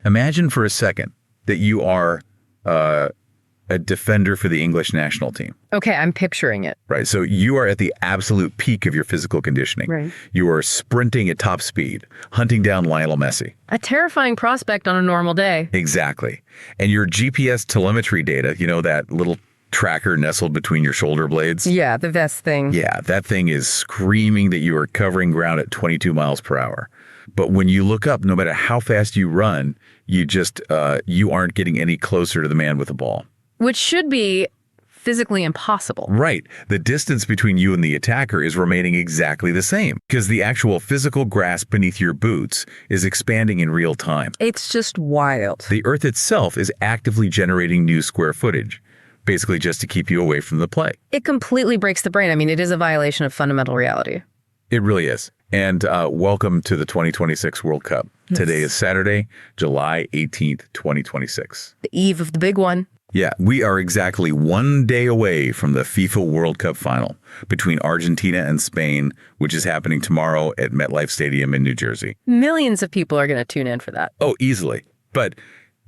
Imagine for a second that you are a defender for the English national team. Okay, I'm picturing it. Right. So you are at the absolute peak of your physical conditioning. Right. You are sprinting at top speed, hunting down Lionel Messi. A terrifying prospect on a normal day. Exactly. And your GPS telemetry data, that little tracker nestled between your shoulder blades. Yeah, the vest thing. Yeah, that thing is screaming that you are covering ground at 22 miles per hour. But when you look up, no matter how fast you run, you aren't getting any closer to the man with the ball. Which should be physically impossible. Right. The distance between you and the attacker is remaining exactly the same because the actual physical grass beneath your boots is expanding in real time. It's just wild. The Earth itself is actively generating new square footage, basically just to keep you away from the play. It completely breaks the brain. I mean, it is a violation of fundamental reality. It really is. And welcome to the 2026 World Cup. Yes. Today is Saturday, July 18th, 2026. The eve of the big one. Yeah, we are exactly 1 day away from the FIFA World Cup final between Argentina and Spain, which is happening tomorrow at MetLife Stadium in New Jersey. Millions of people are going to tune in for that. Oh, easily. But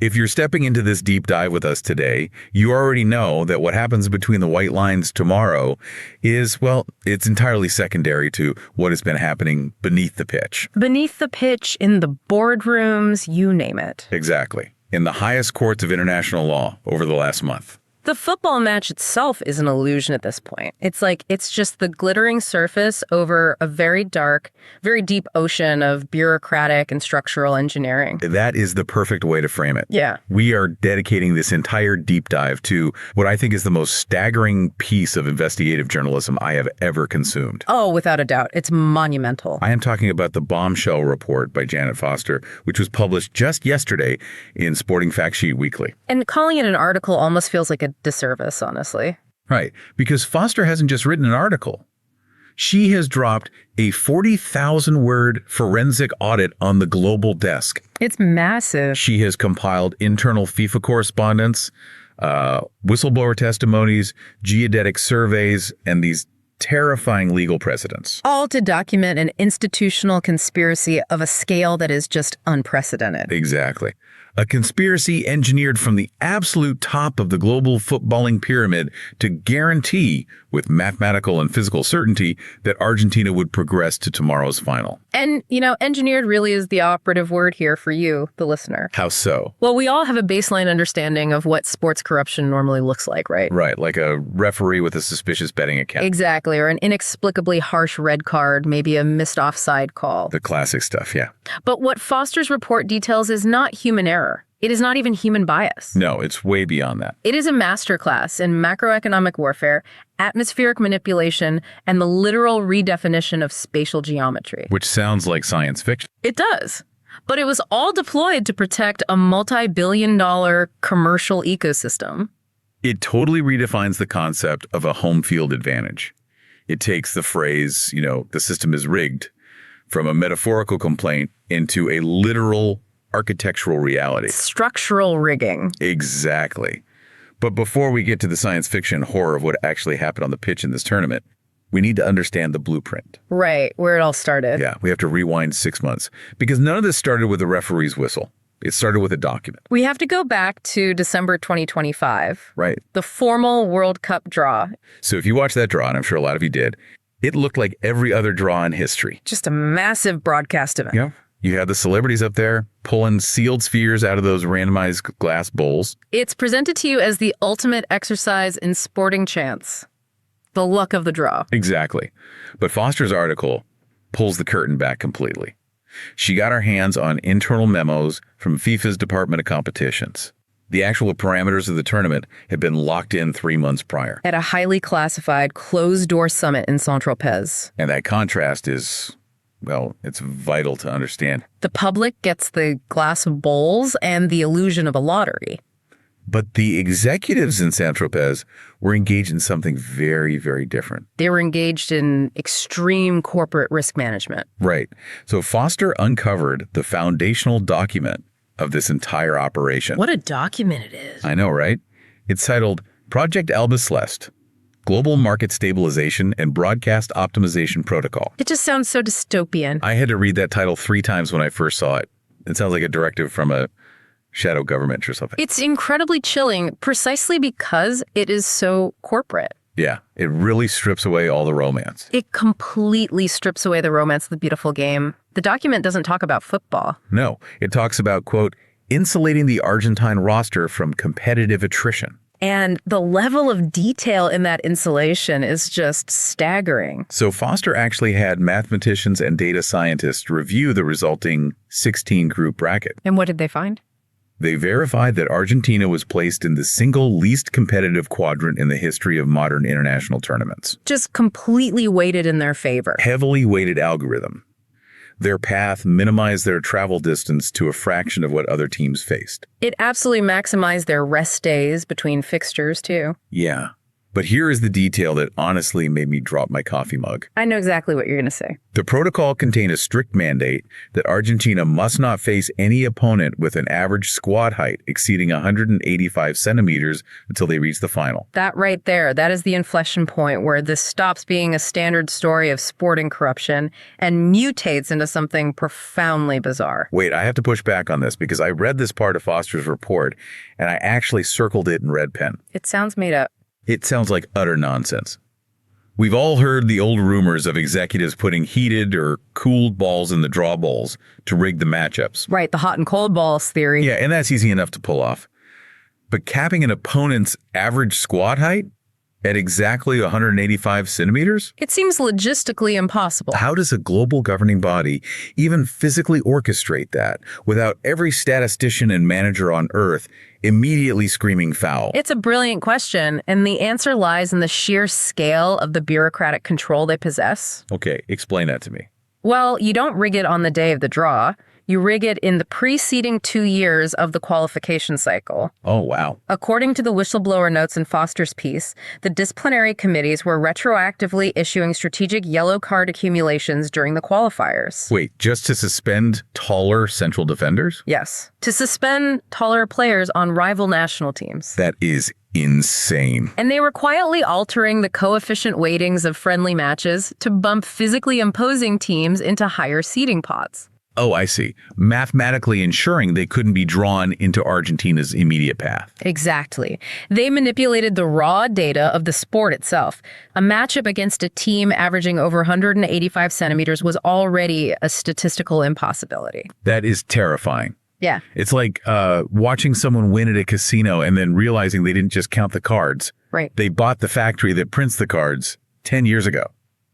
if you're stepping into this deep dive with us today, you already know that what happens between the white lines tomorrow is, well, it's entirely secondary to what has been happening beneath the pitch. Beneath the pitch, in the boardrooms, you name it. Exactly. In the highest courts of international law over the last month. The football match itself is an illusion at this point. It's just the glittering surface over a very dark, very deep ocean of bureaucratic and structural engineering. That is the perfect way to frame it. Yeah. We are dedicating this entire deep dive to what I think is the most staggering piece of investigative journalism I have ever consumed. Oh, without a doubt. It's monumental. I am talking about the bombshell report by Janet Foster, which was published just yesterday in Sporting Fact Sheet Weekly. And calling it an article almost feels like a disservice, honestly. Right, because Foster hasn't just written an article. She has dropped a 40,000-word forensic audit on the global desk. It's massive. She has compiled internal FIFA correspondence, whistleblower testimonies, geodetic surveys, and these terrifying legal precedents. All to document an institutional conspiracy of a scale that is just unprecedented. Exactly. A conspiracy engineered from the absolute top of the global footballing pyramid to guarantee, with mathematical and physical certainty, that Argentina would progress to tomorrow's final. And, engineered really is the operative word here for you, the listener. How so? Well, we all have a baseline understanding of what sports corruption normally looks like, right? Right, like a referee with a suspicious betting account. Exactly, or an inexplicably harsh red card, maybe a missed offside call. The classic stuff, yeah. But what Foster's report details is not human error. It is not even human bias. No, it's way beyond that. It is a masterclass in macroeconomic warfare, atmospheric manipulation, and the literal redefinition of spatial geometry. Which sounds like science fiction. It does. But it was all deployed to protect a multi-billion-dollar commercial ecosystem. It totally redefines the concept of a home field advantage. It takes the phrase, the system is rigged, from a metaphorical complaint into a literal architectural reality. Structural rigging. Exactly. But before we get to the science fiction horror of what actually happened on the pitch in this tournament, we need to understand the blueprint. Right, where it all started. Yeah, we have to rewind 6 months. Because none of this started with the referee's whistle. It started with a document. We have to go back to December 2025. Right. The formal World Cup draw. So if you watched that draw, and I'm sure a lot of you did, it looked like every other draw in history. Just a massive broadcast event. Yeah. You had the celebrities up there pulling sealed spheres out of those randomized glass bowls. It's presented to you as the ultimate exercise in sporting chance. The luck of the draw. Exactly. But Foster's article pulls the curtain back completely. She got her hands on internal memos from FIFA's Department of Competitions. The actual parameters of the tournament had been locked in 3 months prior. At a highly classified closed-door summit in Saint-Tropez. And that contrast is, well, it's vital to understand. The public gets the glass of bowls and the illusion of a lottery. But the executives in Saint-Tropez were engaged in something very, very different. They were engaged in extreme corporate risk management. Right. So Foster uncovered the foundational document of this entire operation. What a document it is. I know, right? It's titled Project Alba Celeste, Global Market Stabilization and Broadcast Optimization Protocol. It just sounds so dystopian. I had to read that title 3 times when I first saw it. It sounds like a directive from a shadow government or something. It's incredibly chilling precisely because it is so corporate. Yeah, it really strips away all the romance. It completely strips away the romance of the beautiful game. The document doesn't talk about football. No, it talks about, quote, insulating the Argentine roster from competitive attrition. And the level of detail in that insulation is just staggering. So Foster actually had mathematicians and data scientists review the resulting 16-group bracket. And what did they find? They verified that Argentina was placed in the single least competitive quadrant in the history of modern international tournaments. Just completely weighted in their favor. Heavily weighted algorithm. Their path minimized their travel distance to a fraction of what other teams faced. It absolutely maximized their rest days between fixtures, too. Yeah. But here is the detail that honestly made me drop my coffee mug. I know exactly what you're going to say. The protocol contained a strict mandate that Argentina must not face any opponent with an average squad height exceeding 185 centimeters until they reach the final. That right there, that is the inflection point where this stops being a standard story of sporting corruption and mutates into something profoundly bizarre. Wait, I have to push back on this because I read this part of Foster's report and I actually circled it in red pen. It sounds made up. It sounds like utter nonsense. We've all heard the old rumors of executives putting heated or cooled balls in the draw bowls to rig the matchups. Right, the hot and cold balls theory. Yeah, and that's easy enough to pull off. But capping an opponent's average squad height at exactly 185 centimeters? It seems logistically impossible. How does a global governing body even physically orchestrate that without every statistician and manager on Earth immediately screaming foul? It's a brilliant question, and the answer lies in the sheer scale of the bureaucratic control they possess. Okay, explain that to me. Well, you don't rig it on the day of the draw. You rig it in the preceding 2 years of the qualification cycle. Oh, wow. According to the whistleblower notes in Foster's piece, the disciplinary committees were retroactively issuing strategic yellow card accumulations during the qualifiers. Wait, just to suspend taller central defenders? Yes, to suspend taller players on rival national teams. That is insane. And they were quietly altering the coefficient weightings of friendly matches to bump physically imposing teams into higher seeding pots. Oh, I see. Mathematically ensuring they couldn't be drawn into Argentina's immediate path. Exactly. They manipulated the raw data of the sport itself. A matchup against a team averaging over 185 centimeters was already a statistical impossibility. That is terrifying. Yeah. It's like watching someone win at a casino and then realizing they didn't just count the cards. Right. They bought the factory that prints the cards 10 years ago.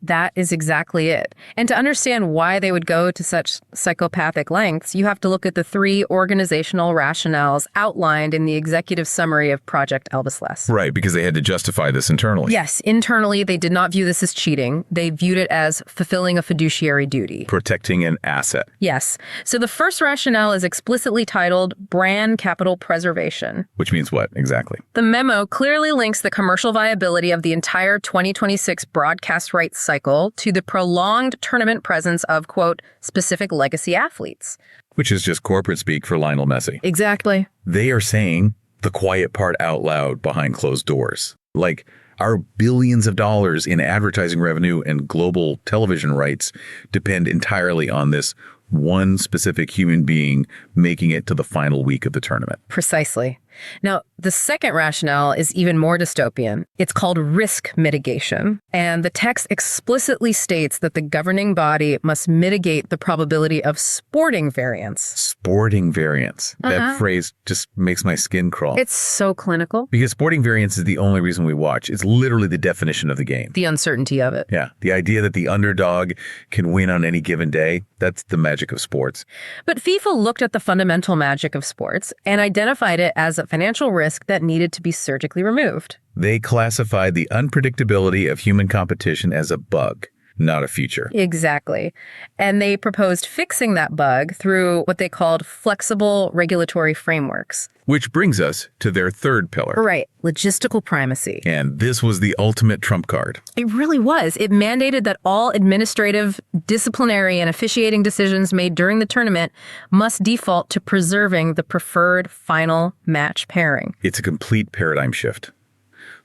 That is exactly it. And to understand why they would go to such psychopathic lengths, you have to look at the 3 organizational rationales outlined in the executive summary of Project Elvis Less. Right, because they had to justify this internally. Yes, internally, they did not view this as cheating. They viewed it as fulfilling a fiduciary duty. Protecting an asset. Yes. So the first rationale is explicitly titled Brand Capital Preservation. Which means what, exactly? The memo clearly links the commercial viability of the entire 2026 broadcast rights cycle to the prolonged tournament presence of, quote, specific legacy athletes. Which is just corporate speak for Lionel Messi. Exactly. They are saying the quiet part out loud behind closed doors. Like, our billions of dollars in advertising revenue and global television rights depend entirely on this one specific human being making it to the final week of the tournament. Precisely. Now, the second rationale is even more dystopian. It's called risk mitigation. And the text explicitly states that the governing body must mitigate the probability of sporting variance. Sporting variance. That phrase just makes my skin crawl. It's so clinical. Because sporting variance is the only reason we watch. It's literally the definition of the game. The uncertainty of it. Yeah. The idea that the underdog can win on any given day, that's the magic of sports. But FIFA looked at the fundamental magic of sports and identified it as a financial risk that needed to be surgically removed. They classified the unpredictability of human competition as a bug, not a feature. Exactly. And they proposed fixing that bug through what they called flexible regulatory frameworks. Which brings us to their third pillar. Right. Logistical primacy. And this was the ultimate trump card. It really was. It mandated that all administrative, disciplinary, and officiating decisions made during the tournament must default to preserving the preferred final match pairing. It's a complete paradigm shift.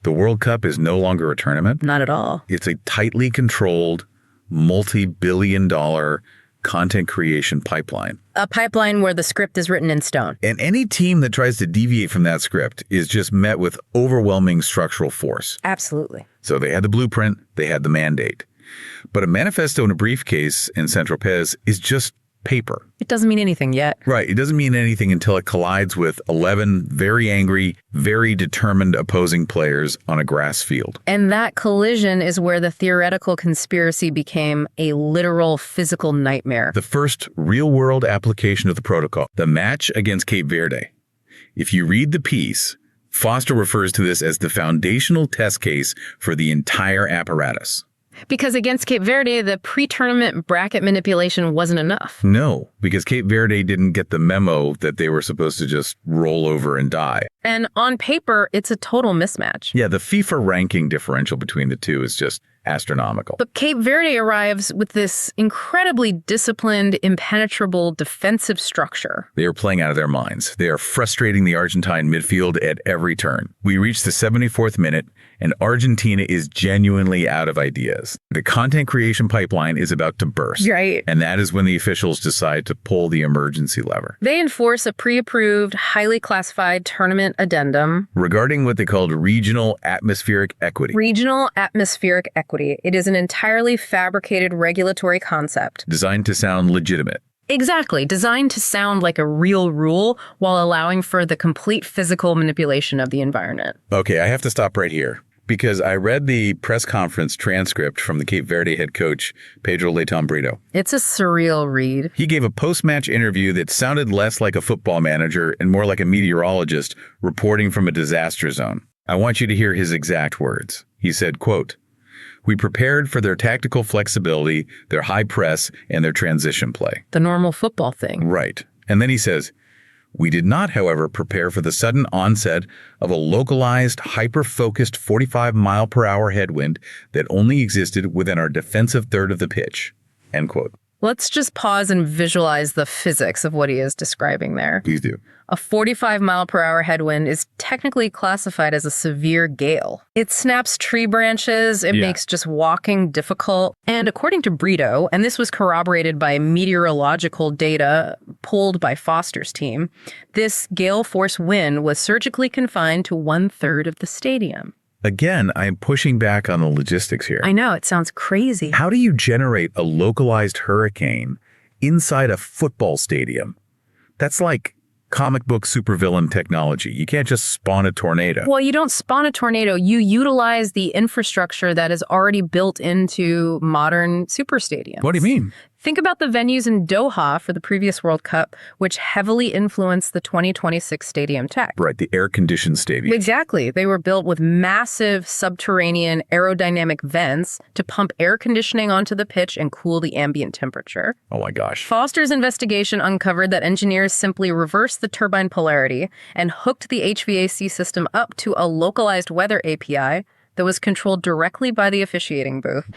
The World Cup is no longer a tournament. Not at all. It's a tightly controlled, multi-billion-dollar content creation pipeline. A pipeline where the script is written in stone. And any team that tries to deviate from that script is just met with overwhelming structural force. Absolutely. So they had the blueprint, they had the mandate. But a manifesto in a briefcase in Saint-Tropez is just paper. It doesn't mean anything yet. Right. It doesn't mean anything until it collides with 11 very angry, very determined opposing players on a grass field. And that collision is where the theoretical conspiracy became a literal physical nightmare. The first real-world application of the protocol, the match against Cape Verde. If you read the piece, Foster refers to this as the foundational test case for the entire apparatus. Because against Cape Verde, the pre-tournament bracket manipulation wasn't enough. No, because Cape Verde didn't get the memo that they were supposed to just roll over and die. And on paper, it's a total mismatch. Yeah, the FIFA ranking differential between the two is just astronomical. But Cape Verde arrives with this incredibly disciplined, impenetrable defensive structure. They are playing out of their minds. They are frustrating the Argentine midfield at every turn. We reach the 74th minute, and Argentina is genuinely out of ideas. The content creation pipeline is about to burst. Right. And that is when the officials decide to pull the emergency lever. They enforce a pre-approved, highly classified tournament addendum. Regarding what they called regional atmospheric equity. Regional atmospheric equity. It is an entirely fabricated regulatory concept. Designed to sound legitimate. Exactly. Designed to sound like a real rule while allowing for the complete physical manipulation of the environment. Okay, I have to stop right here, because I read the press conference transcript from the Cape Verde head coach, Pedro Leighton Brito. It's a surreal read. He gave a post-match interview that sounded less like a football manager and more like a meteorologist reporting from a disaster zone. I want you to hear his exact words. He said, quote, "We prepared for their tactical flexibility, their high press, and their transition play." The normal football thing. Right. And then he says, "We did not, however, prepare for the sudden onset of a localized, hyper-focused 45-mile-per-hour headwind that only existed within our defensive third of the pitch." End quote. Let's just pause and visualize the physics of what he is describing there. Please do. A 45-mile-per-hour headwind is technically classified as a severe gale. It snaps tree branches, it makes just walking difficult. And according to Brito, and this was corroborated by meteorological data pulled by Foster's team, this gale force wind was surgically confined to 1/3 of the stadium. Again, I'm pushing back on the logistics here. I know, it sounds crazy. How do you generate a localized hurricane inside a football stadium? That's like comic book supervillain technology. You can't just spawn a tornado. Well, you don't spawn a tornado. You utilize the infrastructure that is already built into modern super stadiums. What do you mean? Think about the venues in Doha for the previous World Cup, which heavily influenced the 2026 stadium tech. Right, the air-conditioned stadium. Exactly. They were built with massive subterranean aerodynamic vents to pump air conditioning onto the pitch and cool the ambient temperature. Oh my gosh. Foster's investigation uncovered that engineers simply reversed the turbine polarity and hooked the HVAC system up to a localized weather API that was controlled directly by the officiating booth.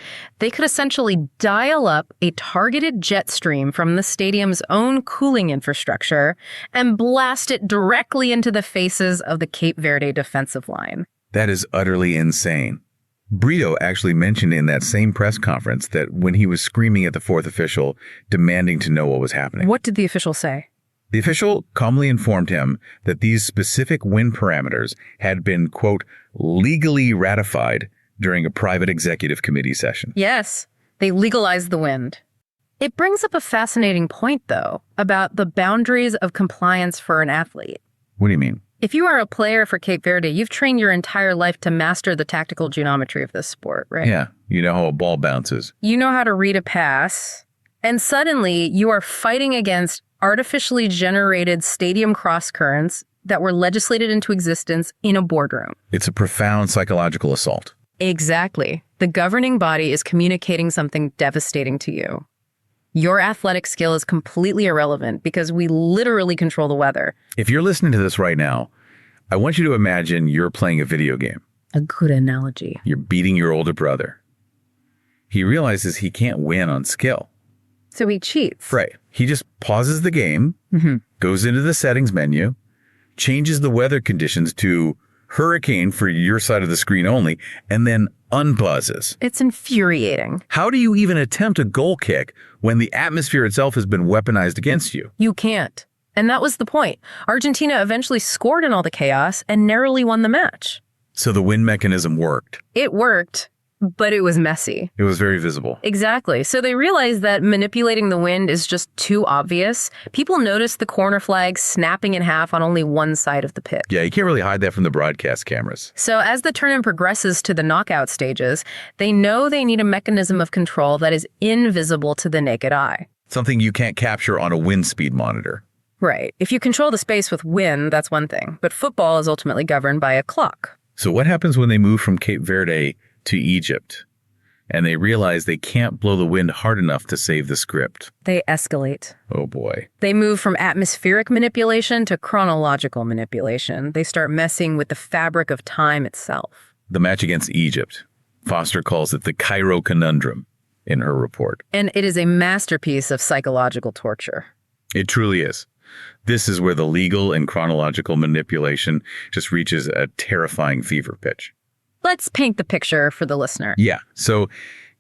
They could essentially dial up a targeted jet stream from the stadium's own cooling infrastructure and blast it directly into the faces of the Cape Verde defensive line. That is utterly insane. Brito actually mentioned in that same press conference that when he was screaming at the fourth official, demanding to know what was happening. What did the official say? The official calmly informed him that these specific wind parameters had been, quote, legally ratified during a private executive committee session. Yes, they legalized the wind. It brings up a fascinating point, though, about the boundaries of compliance for an athlete. What do you mean? If you are a player for Cape Verde, you've trained your entire life to master the tactical geometry of this sport, right? Yeah, you know how a ball bounces. You know how to read a pass, and suddenly you are fighting against artificially generated stadium cross-currents that were legislated into existence in a boardroom. It's a profound psychological assault. Exactly. The governing body is communicating something devastating to you. Your athletic skill is completely irrelevant because we literally control the weather. If you're listening to this right now, I want you to imagine you're playing a video game. A good analogy. You're beating your older brother. He realizes he can't win on skill. So he cheats. Right. He just pauses the game, goes into the settings menu, changes the weather conditions to hurricane for your side of the screen only, and then unbuzzes. It's infuriating. How do you even attempt a goal kick when the atmosphere itself has been weaponized against you? You can't. And that was the point. Argentina eventually scored in all the chaos and narrowly won the match. So the win mechanism worked. It worked, but it was messy. It was very visible. Exactly. So they realized that manipulating the wind is just too obvious. People noticed the corner flag snapping in half on only one side of the pitch. Yeah, you can't really hide that from the broadcast cameras. So as the tournament progresses to the knockout stages, they know they need a mechanism of control that is invisible to the naked eye. Something you can't capture on a wind speed monitor. Right. If you control the space with wind, that's one thing. But football is ultimately governed by a clock. So what happens when they move from Cape Verde to Egypt and they realize they can't blow the wind hard enough to save the script? They escalate. Oh boy. They move from atmospheric manipulation to chronological manipulation. They start messing with the fabric of time itself. The match against Egypt. Foster calls it the Cairo conundrum in her report. And it is a masterpiece of psychological torture. It truly is. This is where the legal and chronological manipulation just reaches a terrifying fever pitch. Let's paint the picture for the listener. Yeah, so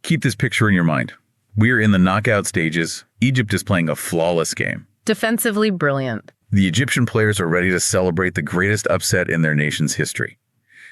keep this picture in your mind. We're in the knockout stages. Egypt is playing a flawless game. Defensively brilliant. The Egyptian players are ready to celebrate the greatest upset in their nation's history.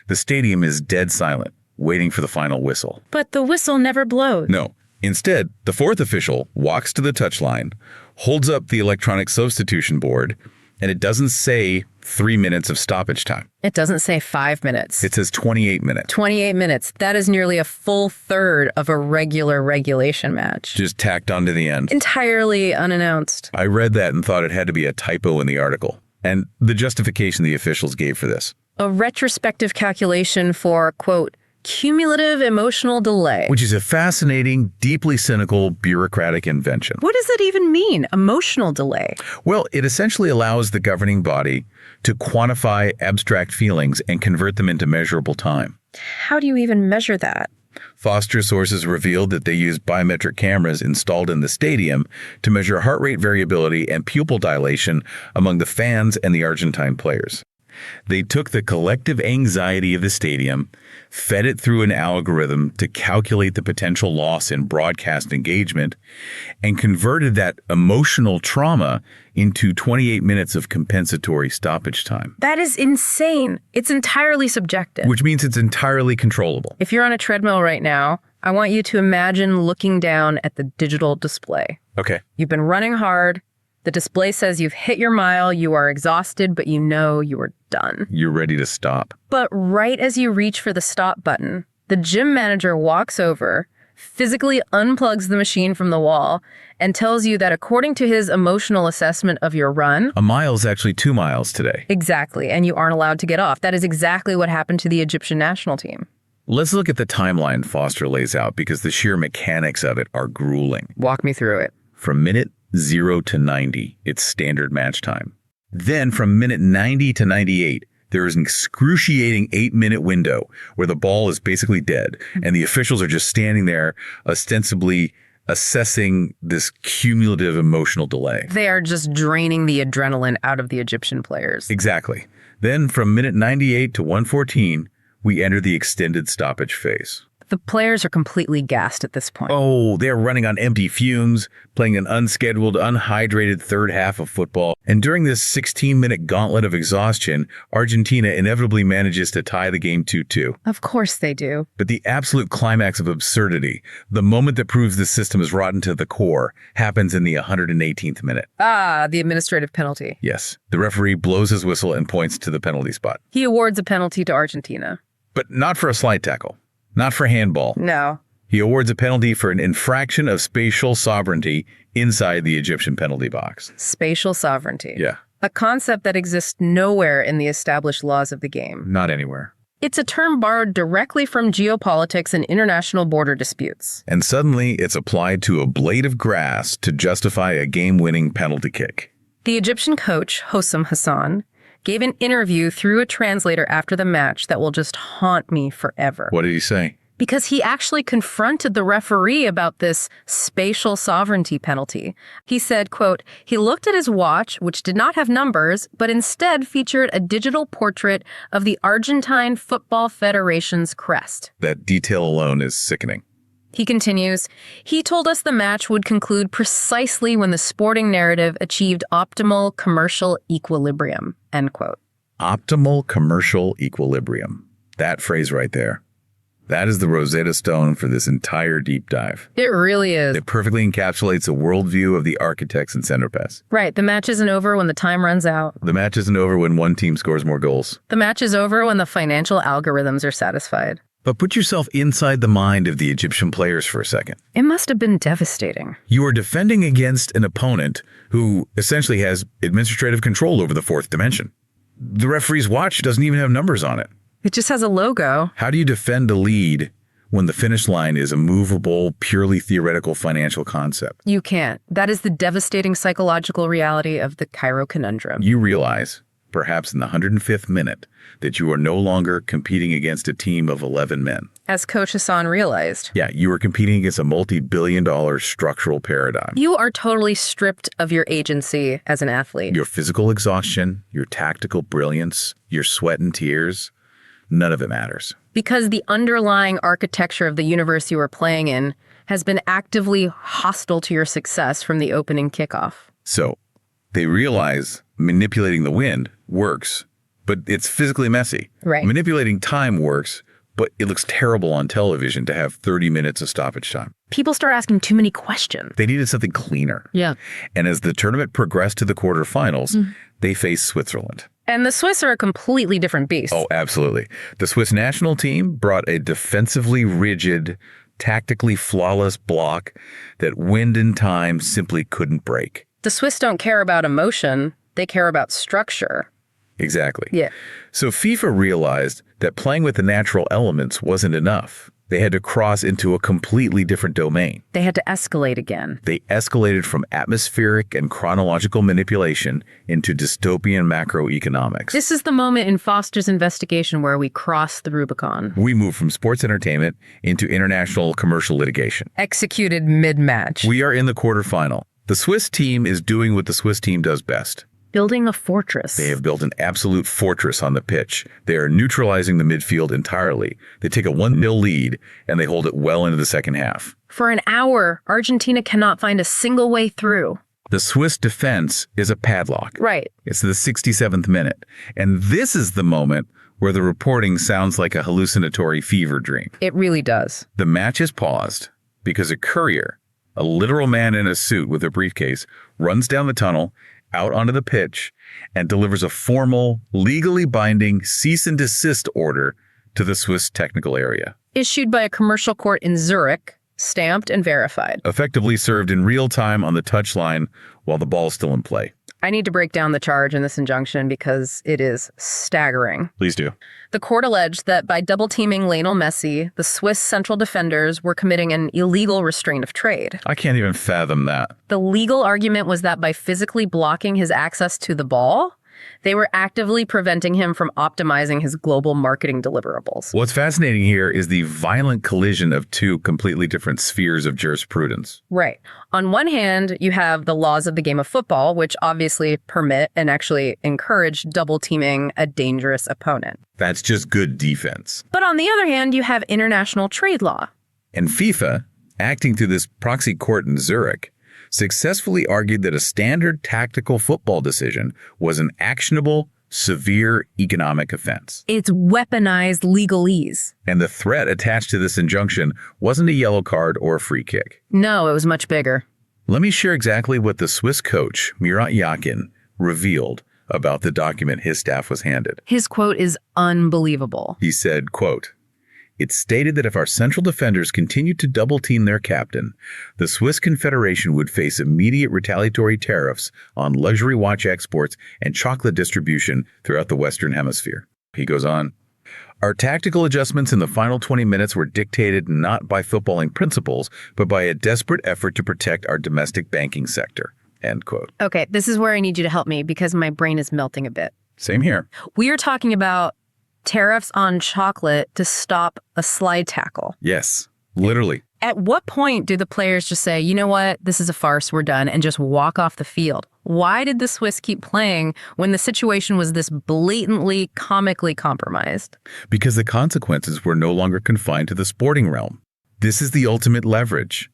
The stadium is dead silent, waiting for the final whistle. But the whistle never blows. No. Instead, the fourth official walks to the touchline, holds up the electronic substitution board, and it doesn't say 3 minutes of stoppage time. It doesn't say 5 minutes. It says 28 minutes. 28 minutes. That is nearly a full third of a regular regulation match. Just tacked onto the end. Entirely unannounced. I read that and thought it had to be a typo in the article. And the justification the officials gave for this. A retrospective calculation for, quote, cumulative emotional delay. Which is a fascinating, deeply cynical, bureaucratic invention. What does it even mean, emotional delay? Well, it essentially allows the governing body to quantify abstract feelings and convert them into measurable time. How do you even measure that? Foster sources revealed that they used biometric cameras installed in the stadium to measure heart rate variability and pupil dilation among the fans and the Argentine players. They took the collective anxiety of the stadium, fed it through an algorithm to calculate the potential loss in broadcast engagement, and converted that emotional trauma into 28 minutes of compensatory stoppage time. That is insane. It's entirely subjective. Which means it's entirely controllable. If you're on a treadmill right now, I want you to imagine looking down at the digital display. Okay. You've been running hard. The display says you've hit your mile, you are exhausted, but you know you are done. You're ready to stop. But right as you reach for the stop button, the gym manager walks over, physically unplugs the machine from the wall, and tells you that according to his emotional assessment of your run... A mile is actually 2 miles today. Exactly, and you aren't allowed to get off. That is exactly what happened to the Egyptian national team. Let's look at the timeline Foster lays out because the sheer mechanics of it are grueling. Walk me through it. From minute 0 to 90, it's standard match time. Then from minute 90 to 98, there is an excruciating 8-minute window where the ball is basically dead, and the officials are just standing there ostensibly assessing this cumulative emotional delay. They are just draining the adrenaline out of the Egyptian players. Exactly. Then from minute 98 to 114, we enter the extended stoppage phase. The players are completely gassed at this point. Oh, they're running on empty fumes, playing an unscheduled, unhydrated third half of football. And during this 16-minute gauntlet of exhaustion, Argentina inevitably manages to tie the game 2-2. Of course they do. But the absolute climax of absurdity, the moment that proves the system is rotten to the core, happens in the 118th minute. Ah, the administrative penalty. Yes, the referee blows his whistle and points to the penalty spot. He awards a penalty to Argentina. But not for a slide tackle. Not for handball. No. He awards a penalty for an infraction of spatial sovereignty inside the Egyptian penalty box. Spatial sovereignty. Yeah. A concept that exists nowhere in the established laws of the game. Not anywhere. It's a term borrowed directly from geopolitics and international border disputes. And suddenly, it's applied to a blade of grass to justify a game-winning penalty kick. The Egyptian coach, Hossam Hassan, gave an interview through a translator after the match that will just haunt me forever. What did he say? Because he actually confronted the referee about this spatial sovereignty penalty. He said, quote, he looked at his watch, which did not have numbers, but instead featured a digital portrait of the Argentine Football Federation's crest. That detail alone is sickening. He continues, he told us the match would conclude precisely when the sporting narrative achieved optimal commercial equilibrium, end quote. Optimal commercial equilibrium. That phrase right there. That is the Rosetta Stone for this entire deep dive. It really is. It perfectly encapsulates the worldview of the architects in Centerpass. Right. The match isn't over when the time runs out. The match isn't over when one team scores more goals. The match is over when the financial algorithms are satisfied. But put yourself inside the mind of the Egyptian players for a second. It must have been devastating. You are defending against an opponent who essentially has administrative control over the fourth dimension. The referee's watch doesn't even have numbers on it. It just has a logo. How do you defend a lead when the finish line is a movable, purely theoretical financial concept? You can't. That is the devastating psychological reality of the Cairo conundrum. You realize, perhaps in the 105th minute, that you are no longer competing against a team of 11 men. As Coach Hassan realized. Yeah, you are competing against a multi-billion-dollar structural paradigm. You are totally stripped of your agency as an athlete. Your physical exhaustion, your tactical brilliance, your sweat and tears, none of it matters. Because the underlying architecture of the universe you are playing in has been actively hostile to your success from the opening kickoff. So, they realize manipulating the wind works, but it's physically messy. Right. Manipulating time works, but it looks terrible on television to have 30 minutes of stoppage time. People start asking too many questions. They needed something cleaner. Yeah. And as the tournament progressed to the quarterfinals, they faced Switzerland. And the Swiss are a completely different beast. Oh, absolutely. The Swiss national team brought a defensively rigid, tactically flawless block that wind and time simply couldn't break. The Swiss don't care about emotion. They care about structure. Exactly. Yeah. So FIFA realized that playing with the natural elements wasn't enough. They had to cross into a completely different domain. They had to escalate again. They escalated from atmospheric and chronological manipulation into dystopian macroeconomics. This is the moment in Foster's investigation where we cross the Rubicon. We moved from sports entertainment into international commercial litigation. Executed mid-match. We are in the quarterfinal. The Swiss team is doing what the Swiss team does best. Building a fortress. They have built an absolute fortress on the pitch. They are neutralizing the midfield entirely. They take a 1-0 lead, and they hold it well into the second half. For an hour, Argentina cannot find a single way through. The Swiss defense is a padlock. Right. It's the 67th minute. And this is the moment where the reporting sounds like a hallucinatory fever dream. It really does. The match is paused because a courier, a literal man in a suit with a briefcase, runs down the tunnel, out onto the pitch, and delivers a formal, legally binding cease and desist order to the Swiss technical area. Issued by a commercial court in Zurich, stamped and verified. Effectively served in real time on the touchline while the ball's still in play. I need to break down the charge in this injunction because it is staggering. Please do. The court alleged that by double-teaming Lionel Messi, the Swiss central defenders were committing an illegal restraint of trade. I can't even fathom that. The legal argument was that by physically blocking his access to the ball, they were actively preventing him from optimizing his global marketing deliverables. What's fascinating here is the violent collision of two completely different spheres of jurisprudence. Right. On one hand, you have the laws of the game of football, which obviously permit and actually encourage double teaming a dangerous opponent. That's just good defense. But on the other hand, you have international trade law. And FIFA, acting through this proxy court in Zurich, successfully argued that a standard tactical football decision was an actionable, severe economic offense. It's weaponized legalese. And the threat attached to this injunction wasn't a yellow card or a free kick. No, it was much bigger. Let me share exactly what the Swiss coach, Murat Yakin, revealed about the document his staff was handed. His quote is unbelievable. He said, quote, "It stated that if our central defenders continued to double-team their captain, the Swiss Confederation would face immediate retaliatory tariffs on luxury watch exports and chocolate distribution throughout the Western Hemisphere." He goes on, "Our tactical adjustments in the final 20 minutes were dictated not by footballing principles, but by a desperate effort to protect our domestic banking sector." End quote. Okay, this is where I need you to help me because my brain is melting a bit. Same here. We are talking about tariffs on chocolate to stop a slide tackle. Yes, literally. At what point do the players just say, you know what, this is a farce, we're done, and just walk off the field? Why did the Swiss keep playing when the situation was this blatantly, comically compromised? Because the consequences were no longer confined to the sporting realm. This is the ultimate leverage.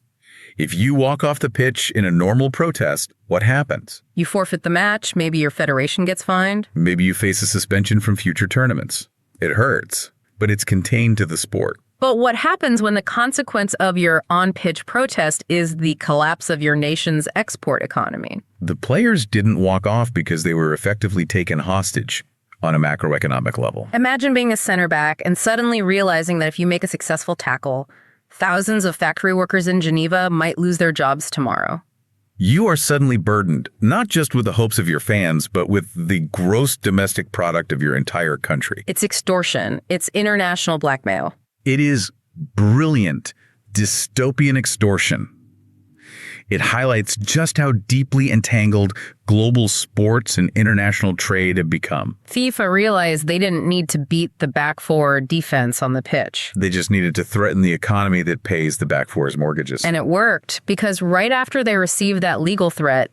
If you walk off the pitch in a normal protest, what happens? You forfeit the match, maybe your federation gets fined. Maybe you face a suspension from future tournaments. It hurts, but it's contained to the sport. But what happens when the consequence of your on-pitch protest is the collapse of your nation's export economy? The players didn't walk off because they were effectively taken hostage on a macroeconomic level. Imagine being a center back and suddenly realizing that if you make a successful tackle, thousands of factory workers in Geneva might lose their jobs tomorrow. You are suddenly burdened, not just with the hopes of your fans, but with the gross domestic product of your entire country. It's extortion. It's international blackmail. It is brilliant, dystopian extortion. It highlights just how deeply entangled global sports and international trade have become. FIFA realized they didn't need to beat the back four defense on the pitch. They just needed to threaten the economy that pays the back four's mortgages. And it worked, because right after they received that legal threat,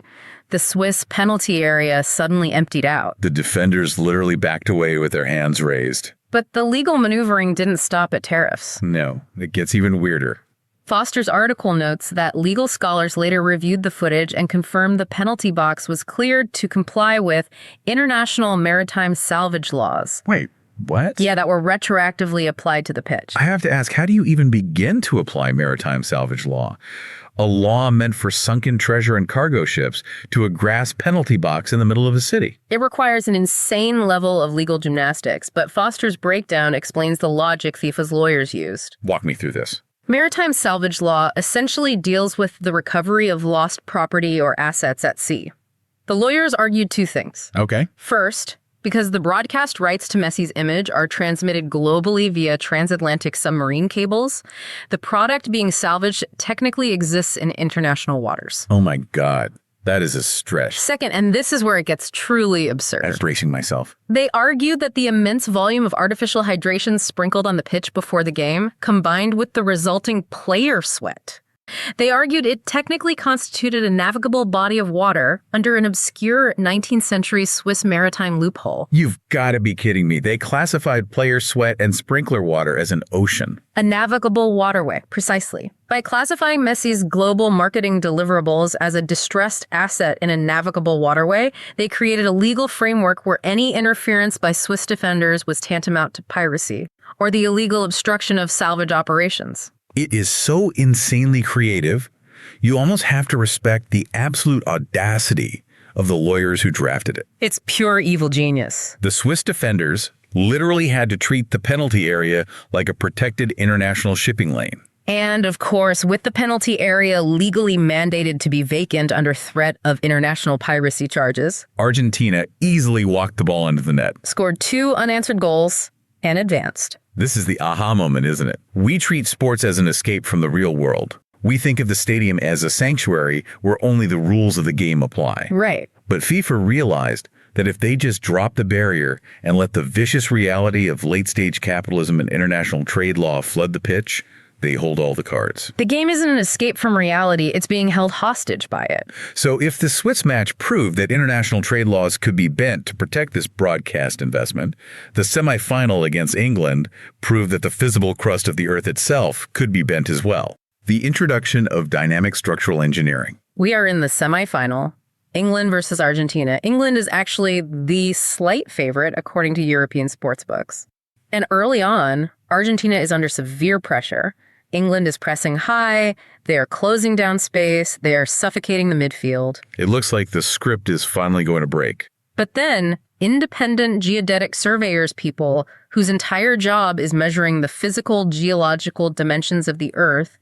the Swiss penalty area suddenly emptied out. The defenders literally backed away with their hands raised. But the legal maneuvering didn't stop at tariffs. No, it gets even weirder. Foster's article notes that legal scholars later reviewed the footage and confirmed the penalty box was cleared to comply with international maritime salvage laws. Wait, what? Yeah, that were retroactively applied to the pitch. I have to ask, how do you even begin to apply maritime salvage law? A law meant for sunken treasure and cargo ships to a grass penalty box in the middle of a city. It requires an insane level of legal gymnastics, but Foster's breakdown explains the logic FIFA's lawyers used. Walk me through this. Maritime salvage law essentially deals with the recovery of lost property or assets at sea. The lawyers argued two things. Okay. First, because the broadcast rights to Messi's image are transmitted globally via transatlantic submarine cables, the product being salvaged technically exists in international waters. Oh my God. That is a stretch. Second, and this is where it gets truly absurd. I'm bracing myself. They argued that the immense volume of artificial hydration sprinkled on the pitch before the game, combined with the resulting player sweat, they argued it technically constituted a navigable body of water under an obscure 19th century Swiss maritime loophole. You've got to be kidding me. They classified player sweat and sprinkler water as an ocean. A navigable waterway, precisely. By classifying Messi's global marketing deliverables as a distressed asset in a navigable waterway, they created a legal framework where any interference by Swiss defenders was tantamount to piracy, or the illegal obstruction of salvage operations. It is so insanely creative, you almost have to respect the absolute audacity of the lawyers who drafted it. It's pure evil genius. The Swiss defenders literally had to treat the penalty area like a protected international shipping lane. And, of course, with the penalty area legally mandated to be vacant under threat of international piracy charges, Argentina easily walked the ball into the net. scored 2 unanswered goals, and advanced. This is the aha moment, isn't it? We treat sports as an escape from the real world. We think of the stadium as a sanctuary where only the rules of the game apply. Right. But FIFA realized that if they just drop the barrier and let the vicious reality of late-stage capitalism and international trade law flood the pitch, they hold all the cards. The game isn't an escape from reality, it's being held hostage by it. So if the Swiss match proved that international trade laws could be bent to protect this broadcast investment, the semifinal against England proved that the physical crust of the earth itself could be bent as well. The introduction of dynamic structural engineering. We are in the semifinal, England versus Argentina. England is actually the slight favorite according to European sportsbooks. And early on, Argentina is under severe pressure. England is pressing high, they are closing down space, they are suffocating the midfield. It looks like the script is finally going to break. But then, independent geodetic surveyors people whose entire job is measuring the physical geological dimensions of the Earth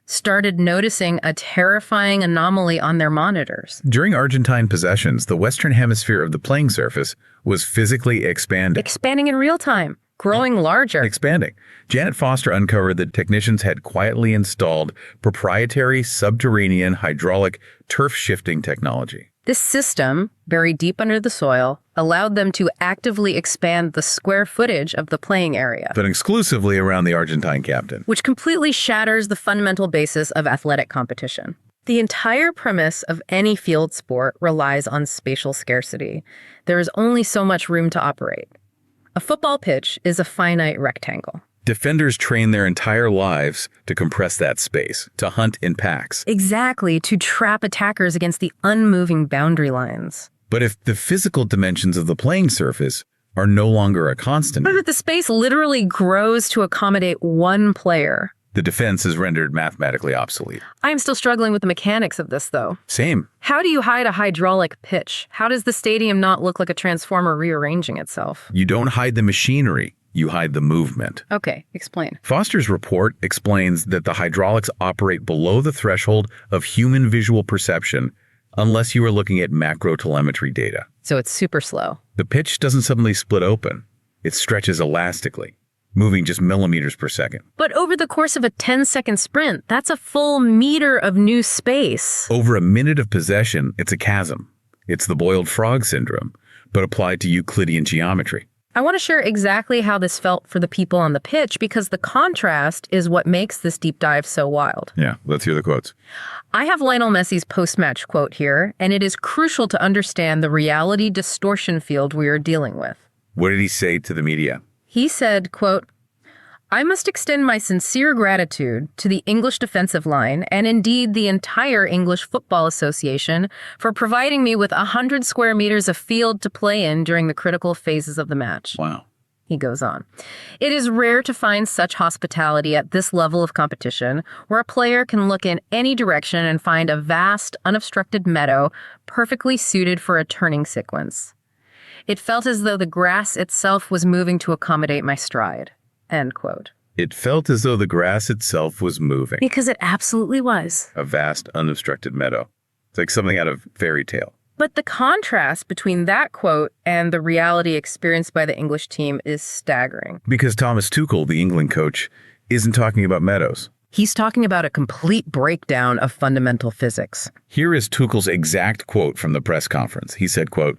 started noticing a terrifying anomaly on their monitors. During Argentine possessions, the western hemisphere of the playing surface was physically expanding. Expanding in real time. Growing larger. Expanding. Janet Foster uncovered that technicians had quietly installed proprietary subterranean hydraulic turf shifting technology. This system, buried deep under the soil, allowed them to actively expand the square footage of the playing area, But exclusively around the Argentine captain. which completely shatters the fundamental basis of athletic competition. The entire premise of any field sport relies on spatial scarcity. There is only so much room to operate. A football pitch is a finite rectangle. Defenders train their entire lives to compress that space, to hunt in packs. Exactly, to trap attackers against the unmoving boundary lines. But if the physical dimensions of the playing surface are no longer a constant, But if the space literally grows to accommodate one player. the defense is rendered mathematically obsolete. I am still struggling with the mechanics of this, though. Same. How do you hide a hydraulic pitch? How does the stadium not look like a transformer rearranging itself? You don't hide the machinery, you hide the movement. Okay, explain. Foster's report explains that the hydraulics operate below the threshold of human visual perception unless you are looking at macro telemetry data. So it's super slow. The pitch doesn't suddenly split open. It stretches elastically, moving just millimeters per second. But over the course of a 10-second sprint, that's a full meter of new space. Over a minute of possession, it's a chasm. It's the boiled frog syndrome, but applied to Euclidean geometry. I want to share exactly how this felt for the people on the pitch because the contrast is what makes this deep dive so wild. Yeah, let's hear the quotes. I have Lionel Messi's post-match quote here, and it is crucial to understand the reality distortion field we are dealing with. What did he say to the media? He said, quote, I must extend my sincere gratitude to the English defensive line and indeed the entire English Football Association for providing me with 100 square meters of field to play in during the critical phases of the match. Wow. He goes on. It is rare to find such hospitality at this level of competition where a player can look in any direction and find a vast, unobstructed meadow perfectly suited for a turning sequence. It felt as though the grass itself was moving to accommodate my stride. End quote. It felt as though the grass itself was moving. Because it absolutely was. A vast, unobstructed meadow. It's like something out of fairy tale. But the contrast between that quote and the reality experienced by the English team is staggering. Because Thomas Tuchel, the England coach, isn't talking about meadows. He's talking about a complete breakdown of fundamental physics. Here is Tuchel's exact quote from the press conference. He said, quote,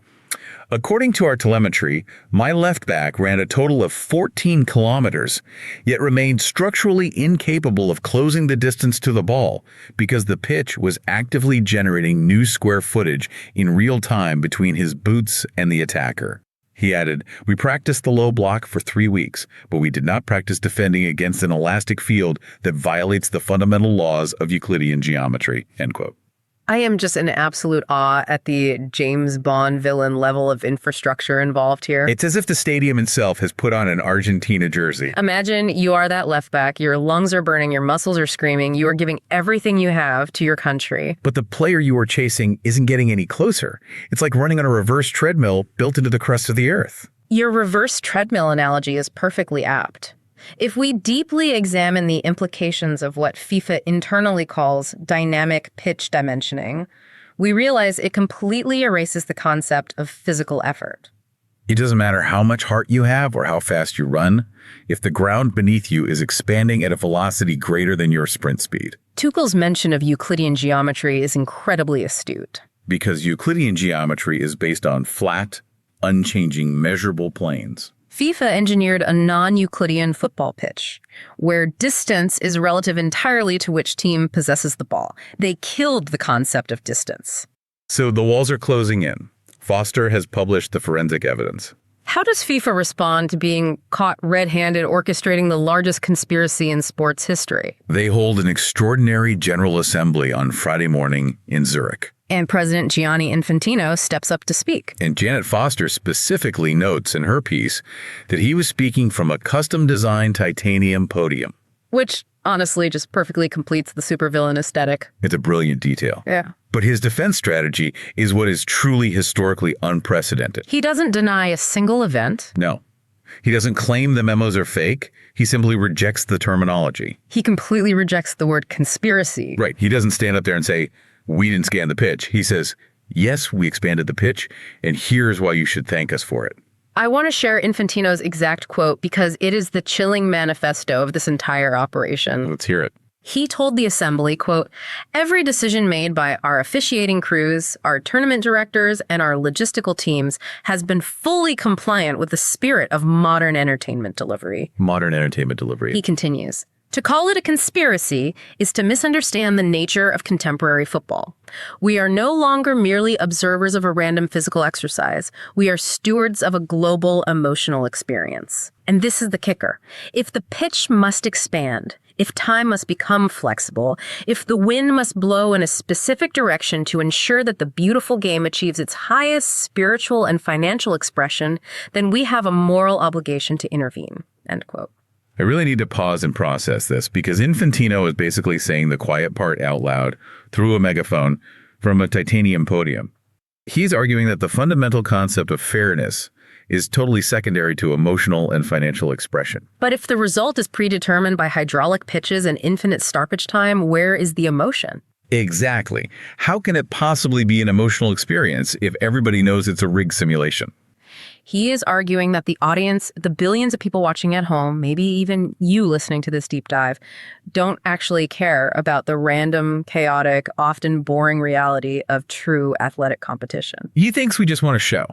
according to our telemetry, my left back ran a total of 14 kilometers, yet remained structurally incapable of closing the distance to the ball because the pitch was actively generating new square footage in real time between his boots and the attacker. He added, we practiced the low block for 3 weeks, but we did not practice defending against an elastic field that violates the fundamental laws of Euclidean geometry, end quote. I am just in absolute awe at the James Bond villain level of infrastructure involved here. It's as if the stadium itself has put on an Argentina jersey. Imagine you are that left back, your lungs are burning, your muscles are screaming, you are giving everything you have to your country. But the player you are chasing isn't getting any closer. It's like running on a reverse treadmill built into the crust of the earth. Your reverse treadmill analogy is perfectly apt. If we deeply examine the implications of what FIFA internally calls dynamic pitch dimensioning, we realize it completely erases the concept of physical effort. It doesn't matter how much heart you have or how fast you run, if the ground beneath you is expanding at a velocity greater than your sprint speed. Tuchel's mention of Euclidean geometry is incredibly astute. Because Euclidean geometry is based on flat, unchanging, measurable planes. FIFA engineered a non-Euclidean football pitch, where distance is relative entirely to which team possesses the ball. They killed the concept of distance. So the walls are closing in. Foster has published the forensic evidence. How does FIFA respond to being caught red-handed orchestrating the largest conspiracy in sports history? They hold an extraordinary General Assembly on Friday morning in Zurich. And President Gianni Infantino steps up to speak. And Janet Foster specifically notes in her piece that he was speaking from a custom-designed titanium podium. Which, honestly, just perfectly completes the supervillain aesthetic. It's a brilliant detail. Yeah. But his defense strategy is what is truly historically unprecedented. He doesn't deny a single event. No. He doesn't claim the memos are fake. He simply rejects the terminology. He completely rejects the word conspiracy. Right. He doesn't stand up there and say, we didn't scan the pitch. He says, yes, we expanded the pitch, and here's why you should thank us for it. I want to share Infantino's exact quote because it is the chilling manifesto of this entire operation. Let's hear it. He told the assembly, quote, "Every decision made by our officiating crews, our tournament directors, and our logistical teams has been fully compliant with the spirit of modern entertainment delivery." Modern entertainment delivery. He continues, "To call it a conspiracy is to misunderstand the nature of contemporary football. We are no longer merely observers of a random physical exercise. We are stewards of a global emotional experience." And this is the kicker. If the pitch must expand, if time must become flexible, if the wind must blow in a specific direction to ensure that the beautiful game achieves its highest spiritual and financial expression, then we have a moral obligation to intervene, end quote. I really need to pause and process this because Infantino is basically saying the quiet part out loud through a megaphone from a titanium podium. He's arguing that the fundamental concept of fairness is totally secondary to emotional and financial expression. But if the result is predetermined by hydraulic pitches and infinite stoppage time, where is the emotion? Exactly. How can it possibly be an emotional experience if everybody knows it's a rigged simulation? He is arguing that the audience, the billions of people watching at home, maybe even you listening to this deep dive, don't actually care about the random, chaotic, often boring reality of true athletic competition. He thinks we just want a show.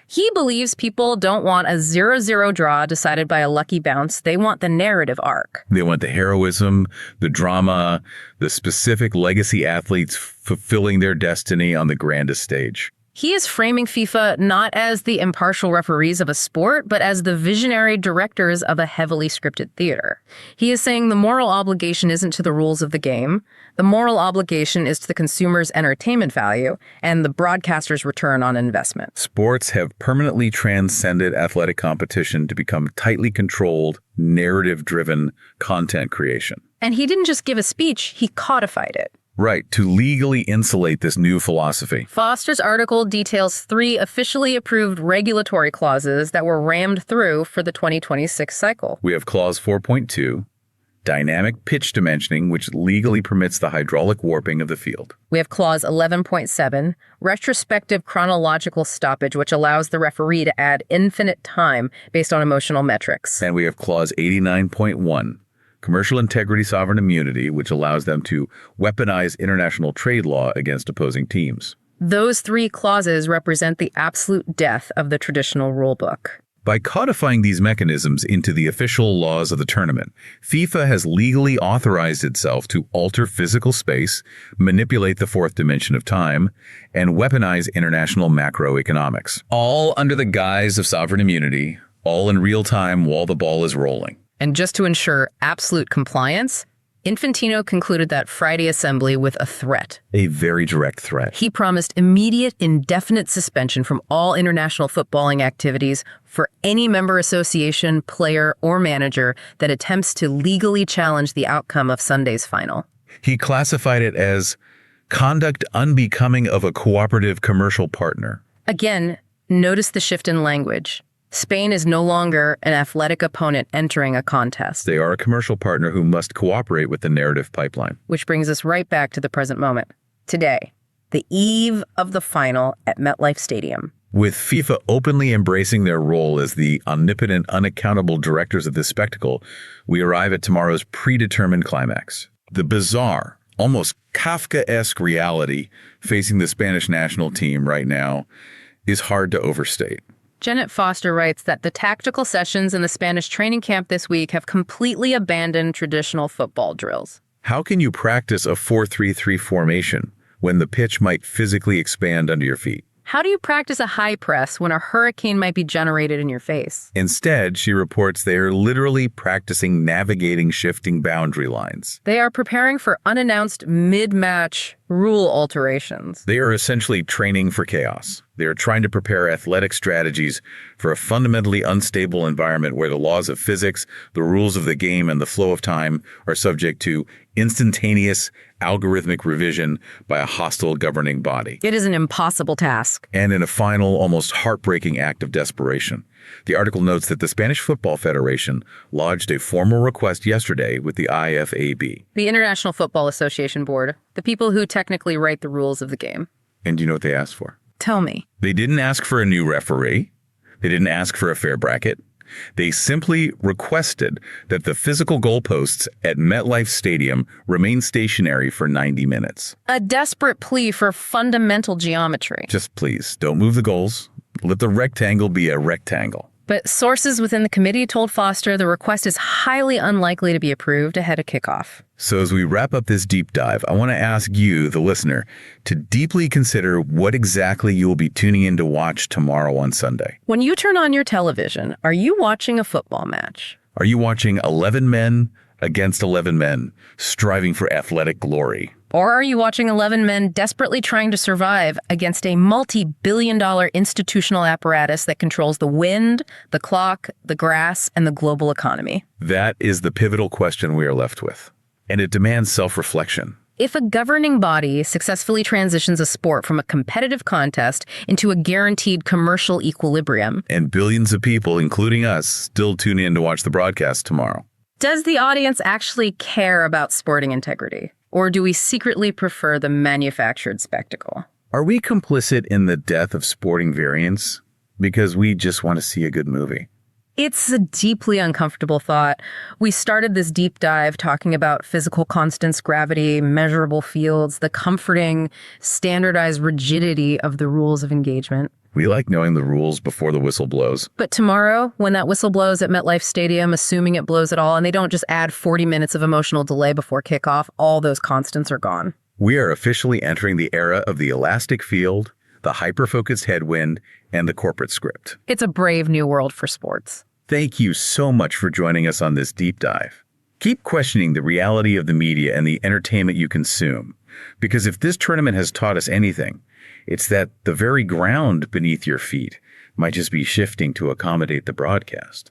He believes people don't want a 0-0 draw decided by a lucky bounce. They want the narrative arc. They want the heroism, the drama, the specific legacy athletes fulfilling their destiny on the grandest stage. He is framing FIFA not as the impartial referees of a sport, but as the visionary directors of a heavily scripted theater. He is saying the moral obligation isn't to the rules of the game. The moral obligation is to the consumer's entertainment value and the broadcaster's return on investment. Sports have permanently transcended athletic competition to become tightly controlled, narrative-driven content creation. And he didn't just give a speech, he codified it. Right, to legally insulate this new philosophy. Foster's article details 3 officially approved regulatory clauses that were rammed through for the 2026 cycle. We have Clause 4.2, dynamic pitch dimensioning, which legally permits the hydraulic warping of the field. We have Clause 11.7, retrospective chronological stoppage, which allows the referee to add infinite time based on emotional metrics. And we have Clause 89.1, commercial integrity sovereign immunity, which allows them to weaponize international trade law against opposing teams. Those 3 clauses represent the absolute death of the traditional rulebook. By codifying these mechanisms into the official laws of the tournament, FIFA has legally authorized itself to alter physical space, manipulate the fourth dimension of time, and weaponize international macroeconomics. All under the guise of sovereign immunity, all in real time while the ball is rolling. And just to ensure absolute compliance, Infantino concluded that Friday assembly with a threat. A very direct threat. He promised immediate, indefinite suspension from all international footballing activities for any member association, player, or manager that attempts to legally challenge the outcome of Sunday's final. He classified it as conduct unbecoming of a cooperative commercial partner. Again, notice the shift in language. Spain is no longer an athletic opponent entering a contest. They are a commercial partner who must cooperate with the narrative pipeline. Which brings us right back to the present moment. Today, the eve of the final at MetLife Stadium. With FIFA openly embracing their role as the omnipotent, unaccountable directors of this spectacle, we arrive at tomorrow's predetermined climax. The bizarre, almost Kafkaesque reality facing the Spanish national team right now is hard to overstate. Janet Foster writes that the tactical sessions in the Spanish training camp this week have completely abandoned traditional football drills. How can you practice a 4-3-3 formation when the pitch might physically expand under your feet? How do you practice a high press when a hurricane might be generated in your face? Instead, she reports they are literally practicing navigating shifting boundary lines. They are preparing for unannounced mid-match rule alterations. They are essentially training for chaos. They are trying to prepare athletic strategies for a fundamentally unstable environment where the laws of physics, the rules of the game, and the flow of time are subject to instantaneous algorithmic revision by a hostile governing body. It is an impossible task. And in a final, almost heartbreaking act of desperation, the article notes that the Spanish Football Federation lodged a formal request yesterday with the IFAB. The International Football Association Board, the people who technically write the rules of the game. And do you know what they asked for? Tell me. They didn't ask for a new referee. They didn't ask for a fair bracket. They simply requested that the physical goalposts at MetLife Stadium remain stationary for 90 minutes. A desperate plea for fundamental geometry. Just please, don't move the goals. Let the rectangle be a rectangle. But sources within the committee told Foster the request is highly unlikely to be approved ahead of kickoff. So as we wrap up this deep dive, I want to ask you, the listener, to deeply consider what exactly you will be tuning in to watch tomorrow on Sunday. When you turn on your television, are you watching a football match? Are you watching 11 men against 11 men striving for athletic glory? Or are you watching 11 men desperately trying to survive against a multi-billion-dollar institutional apparatus that controls the wind, the clock, the grass, and the global economy? That is the pivotal question we are left with, and it demands self-reflection. If a governing body successfully transitions a sport from a competitive contest into a guaranteed commercial equilibrium, And billions of people, including us, still tune in to watch the broadcast tomorrow. does the audience actually care about sporting integrity? Or do we secretly prefer the manufactured spectacle? Are we complicit in the death of sporting variants because we just want to see a good movie? It's a deeply uncomfortable thought. We started this deep dive talking about physical constants, gravity, measurable fields, the comforting, standardized rigidity of the rules of engagement. We like knowing the rules before the whistle blows. But tomorrow, when that whistle blows at MetLife Stadium, assuming it blows at all, and they don't just add 40 minutes of emotional delay before kickoff, all those constants are gone. We are officially entering the era of the elastic field, the hyper-focused headwind, and the corporate script. It's a brave new world for sports. Thank you so much for joining us on this deep dive. Keep questioning the reality of the media and the entertainment you consume, because if this tournament has taught us anything, it's that the very ground beneath your feet might just be shifting to accommodate the broadcast.